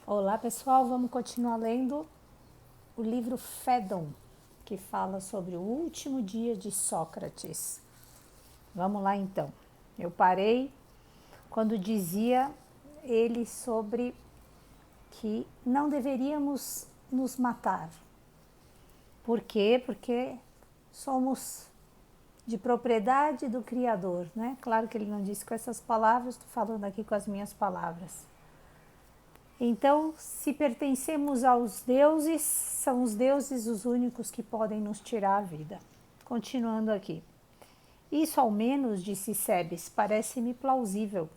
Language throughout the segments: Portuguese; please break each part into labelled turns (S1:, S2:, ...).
S1: Olá pessoal, vamos continuar lendo o livro Fédon, que fala sobre o último dia de Sócrates. Vamos lá então. Eu parei quando dizia ele sobre que não deveríamos nos matar. Por quê? Porque somos de propriedade do Criador, né? Claro que ele não disse com essas palavras, estou falando aqui com as minhas palavras. Então, se pertencemos aos deuses, são os deuses os únicos que podem nos tirar a vida. Continuando aqui. Isso ao menos, disse Sebes, parece-me plausível.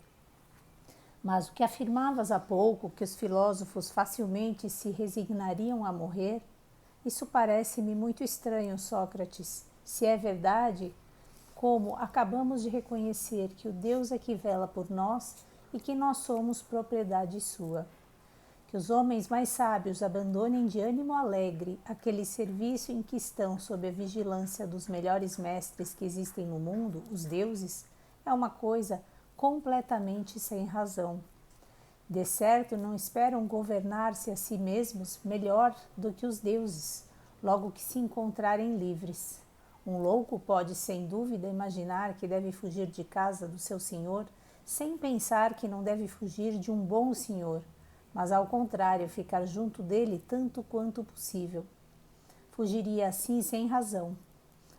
S1: Mas o que afirmavas há pouco, que os filósofos facilmente se resignariam a morrer, isso parece-me muito estranho, Sócrates. Se é verdade, como acabamos de reconhecer que o Deus é que vela por nós e que nós somos propriedade sua. Que os homens mais sábios abandonem de ânimo alegre aquele serviço em que estão sob a vigilância dos melhores mestres que existem no mundo, os deuses, é uma coisa completamente sem razão. De certo, não esperam governar-se a si mesmos melhor do que os deuses, logo que se encontrarem livres. Um louco pode, sem dúvida, imaginar que deve fugir de casa do seu senhor, sem pensar que não deve fugir de um bom senhor, mas ao contrário, ficar junto dele tanto quanto possível. Fugiria assim sem razão.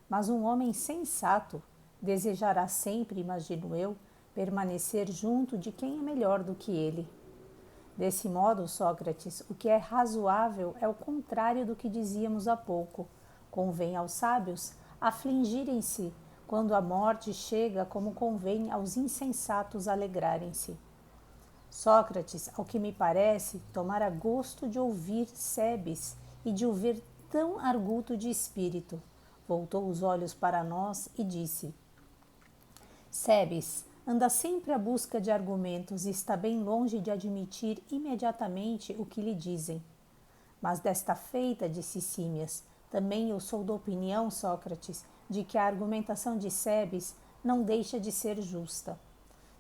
S1: Mas um homem sensato desejará sempre, imagino eu, permanecer junto de quem é melhor do que ele. Desse modo, Sócrates, o que é razoável é o contrário do que dizíamos há pouco. Convém aos sábios afligirem-se quando a morte chega, como convém aos insensatos alegrarem-se. Sócrates, ao que me parece, tomara gosto de ouvir Sebes e de o ver tão arguto de espírito. Voltou os olhos para nós e disse: Sebes anda sempre à busca de argumentos e está bem longe de admitir imediatamente o que lhe dizem. Mas desta feita, disse Símias, também eu sou da opinião, Sócrates, de que a argumentação de Sebes não deixa de ser justa.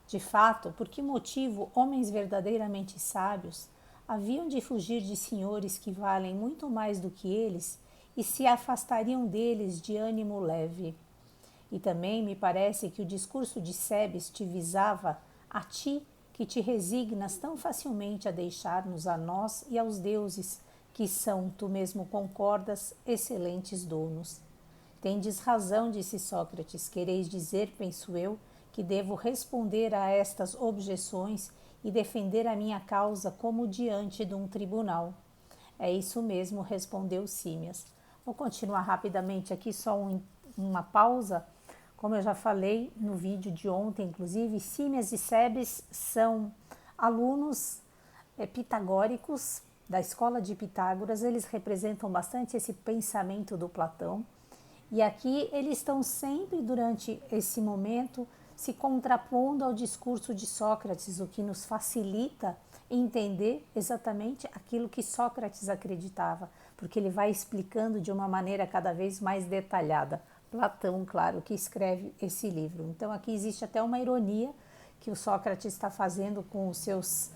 S1: De fato, por que motivo homens verdadeiramente sábios haviam de fugir de senhores que valem muito mais do que eles e se afastariam deles de ânimo leve? E também me parece que o discurso de Sebes te visava a ti, que te resignas tão facilmente a deixar-nos a nós e aos deuses, que são, tu mesmo concordas, excelentes donos. Tendes razão, disse Sócrates, quereis dizer, penso eu, que devo responder a estas objeções e defender a minha causa como diante de um tribunal. É isso mesmo, respondeu Símias. Vou continuar rapidamente aqui, só uma pausa. Como eu já falei no vídeo de ontem, inclusive, Símias e Sebes são alunos pitagóricos da escola de Pitágoras. Eles representam bastante esse pensamento do Platão. E aqui eles estão sempre, durante esse momento, se contrapondo ao discurso de Sócrates, o que nos facilita entender exatamente aquilo que Sócrates acreditava, porque ele vai explicando de uma maneira cada vez mais detalhada. Platão, claro, que escreve esse livro. Então aqui existe até uma ironia que o Sócrates está fazendo com os seus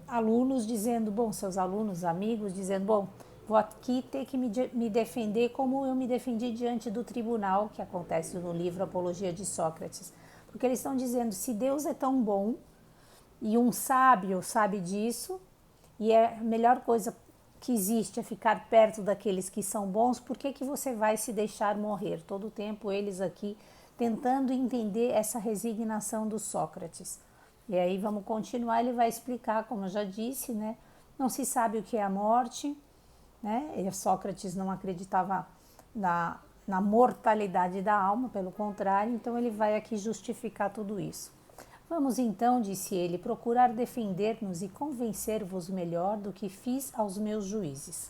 S1: alunos, dizendo, bom, seus alunos, amigos, dizendo, bom, vou aqui ter que me defender como eu me defendi diante do tribunal, que acontece no livro Apologia de Sócrates. Porque eles estão dizendo, se Deus é tão bom, e um sábio sabe disso, e é a melhor coisa que existe é ficar perto daqueles que são bons, por que você vai se deixar morrer? Todo o tempo eles aqui tentando entender essa resignação do Sócrates. E aí vamos continuar, ele vai explicar, como eu já disse, né? Não se sabe o que é a morte, né? Sócrates não acreditava na mortalidade da alma, pelo contrário, então ele vai aqui justificar tudo isso. Vamos então, disse ele, procurar defender-nos e convencer-vos melhor do que fiz aos meus juízes.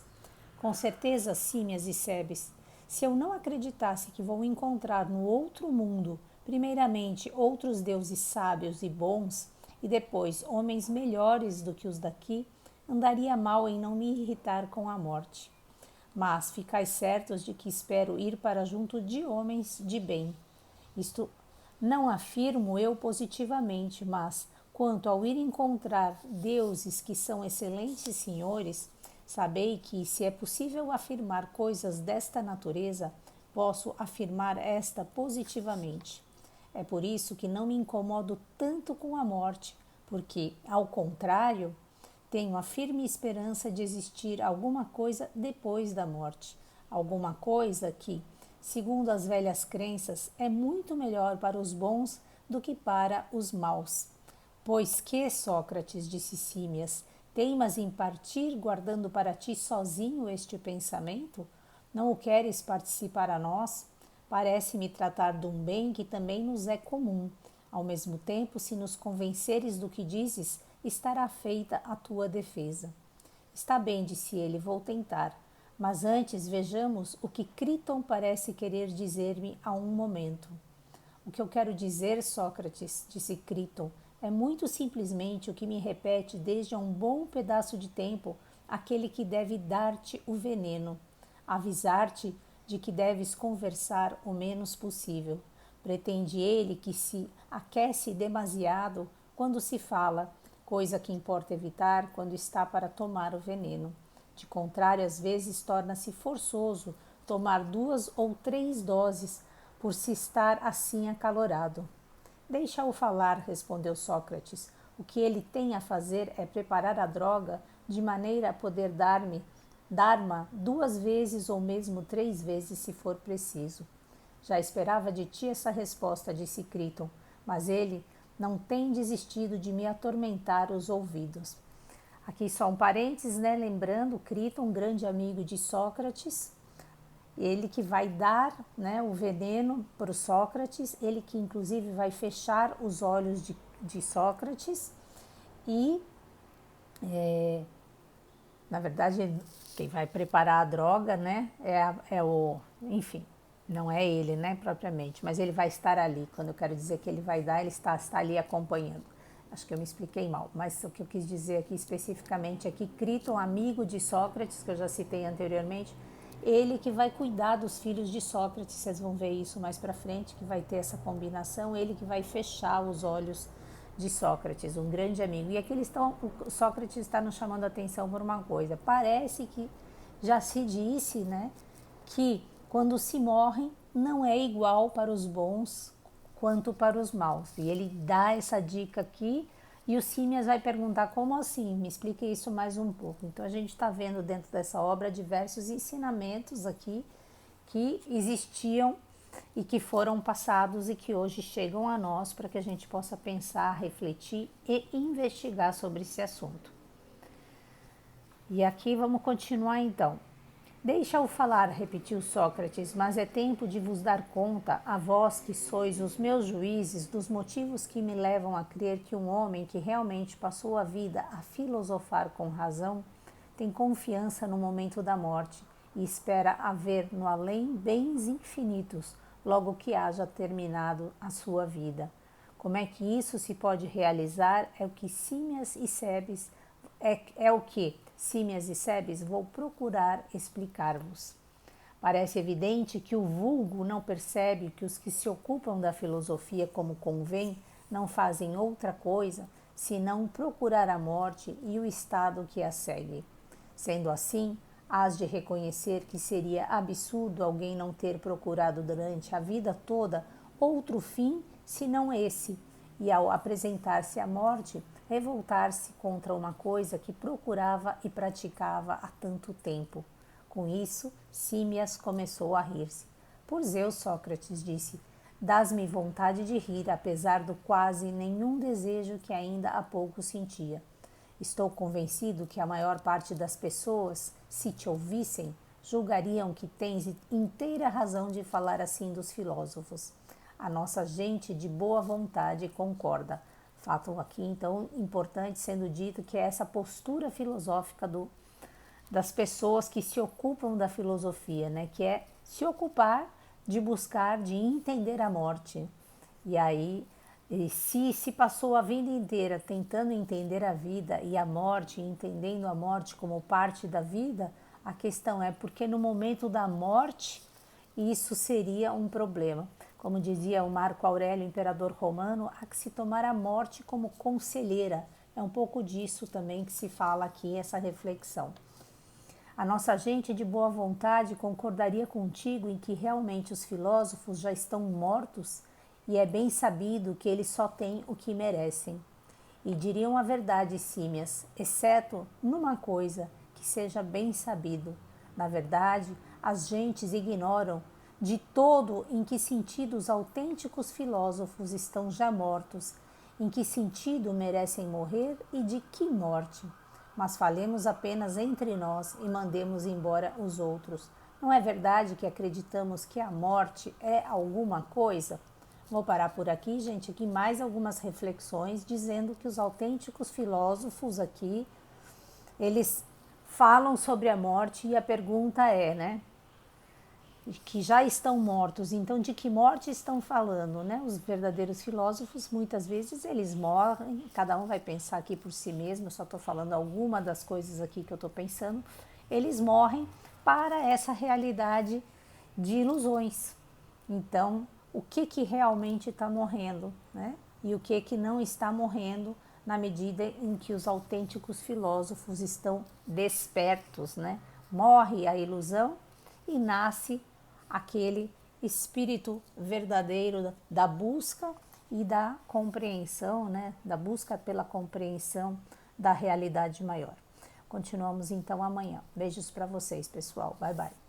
S1: Com certeza, Símias e Sebes, se eu não acreditasse que vou encontrar no outro mundo, primeiramente, outros deuses sábios e bons, e depois homens melhores do que os daqui, andaria mal em não me irritar com a morte. Mas ficais certos de que espero ir para junto de homens de bem. Isto não afirmo eu positivamente, mas Quanto ao ir encontrar deuses que são excelentes senhores, sabei que, se é possível afirmar coisas desta natureza, posso afirmar esta positivamente. É por isso que não me incomodo tanto com a morte, porque, ao contrário, tenho a firme esperança de existir alguma coisa depois da morte, alguma coisa que, segundo as velhas crenças, é muito melhor para os bons do que para os maus. Pois que, Sócrates, disse Símias, teimas em partir, guardando para ti sozinho este pensamento? Não o queres participar a nós? Parece-me tratar de um bem que também nos é comum. Ao mesmo tempo, se nos convenceres do que dizes, estará feita a tua defesa. Está bem, disse ele, vou tentar. Mas antes vejamos o que Críton parece querer dizer-me a um momento. O que eu quero dizer, Sócrates, disse Críton, é muito simplesmente o que me repete desde há um bom pedaço de tempo aquele que deve dar-te o veneno, avisar-te de que deves conversar o menos possível. Pretende ele que se aquece demasiado quando se fala, coisa que importa evitar quando está para tomar o veneno. De contrário, às vezes torna-se forçoso tomar 2 ou 3 doses por se estar assim acalorado. Deixa-o falar, respondeu Sócrates. O que ele tem a fazer é preparar a droga de maneira a poder dar-ma 2 vezes ou mesmo 3 vezes se for preciso. Já esperava de ti essa resposta, disse Críton, mas ele não tem desistido de me atormentar os ouvidos. Aqui só um parênteses, né? Lembrando, Críton, um grande amigo de Sócrates, ele que vai dar, né, o veneno para o Sócrates, ele que inclusive vai fechar os olhos de Sócrates e, na verdade, quem vai preparar a droga, né, enfim, não é ele, né, propriamente, mas ele vai estar ali. Quando eu quero dizer que ele vai dar, ele está ali acompanhando. Acho que eu me expliquei mal, mas o que eu quis dizer aqui especificamente é que Críton, amigo de Sócrates, que eu já citei anteriormente, ele que vai cuidar dos filhos de Sócrates, vocês vão ver isso mais para frente, que vai ter essa combinação, ele que vai fechar os olhos de Sócrates, um grande amigo. E aqui o Sócrates está nos chamando a atenção por uma coisa. Parece que já se disse, né, que quando se morre não é igual para os bons quanto para os maus. E ele dá essa dica aqui e o Símias vai perguntar como assim? Me explique isso mais um pouco. Então a gente está vendo dentro dessa obra diversos ensinamentos aqui que existiam e que foram passados e que hoje chegam a nós para que a gente possa pensar, refletir e investigar sobre esse assunto. E aqui vamos continuar então. Deixa-o falar, repetiu Sócrates, mas é tempo de vos dar conta, a vós que sois os meus juízes, dos motivos que me levam a crer que um homem que realmente passou a vida a filosofar com razão tem confiança no momento da morte e espera haver no além bens infinitos, logo que haja terminado a sua vida. Como é que isso se pode realizar é o que Símias e Cebes Símias e Cebes vou procurar explicar-vos. Parece evidente que o vulgo não percebe que os que se ocupam da filosofia como convém não fazem outra coisa senão procurar a morte e o estado que a segue. Sendo assim, hás de reconhecer que seria absurdo alguém não ter procurado durante a vida toda outro fim senão esse, e ao apresentar-se à morte, revoltar-se contra uma coisa que procurava e praticava há tanto tempo. Com isso, Símias começou a rir-se. Por Zeus, Sócrates disse, dás-me vontade de rir, apesar do quase nenhum desejo que ainda há pouco sentia. Estou convencido que a maior parte das pessoas, se te ouvissem, julgariam que tens inteira razão de falar assim dos filósofos. A nossa gente de boa vontade concorda. Fato aqui, então, importante sendo dito que é essa postura filosófica das pessoas que se ocupam da filosofia, né? Que é se ocupar de buscar, de entender a morte. E aí, se passou a vida inteira tentando entender a vida e a morte, entendendo a morte como parte da vida, a questão é porque no momento da morte isso seria um problema. Como dizia o Marco Aurélio, imperador romano, há que se tomar a morte como conselheira. É um pouco disso também que se fala aqui, essa reflexão. A nossa gente de boa vontade concordaria contigo em que realmente os filósofos já estão mortos e é bem sabido que eles só têm o que merecem. E diriam a verdade, símias, exceto numa coisa que seja bem sabido. Na verdade, as gentes ignoram de todo em que sentido os autênticos filósofos estão já mortos, em que sentido merecem morrer e de que morte. Mas falemos apenas entre nós e mandemos embora os outros. Não é verdade que acreditamos que a morte é alguma coisa? Vou parar por aqui, gente, aqui mais algumas reflexões dizendo que os autênticos filósofos aqui, eles falam sobre a morte e a pergunta é, né, que já estão mortos, então de que morte estão falando, né? Os verdadeiros filósofos, muitas vezes, eles morrem, cada um vai pensar aqui por si mesmo, eu só estou falando alguma das coisas aqui que eu estou pensando, eles morrem para essa realidade de ilusões. Então, o que realmente está morrendo, né? E o que não está morrendo na medida em que os autênticos filósofos estão despertos, né? Morre a ilusão e nasce aquele espírito verdadeiro da busca e da compreensão, né? Da busca pela compreensão da realidade maior. Continuamos então amanhã. Beijos para vocês, pessoal. Bye, bye.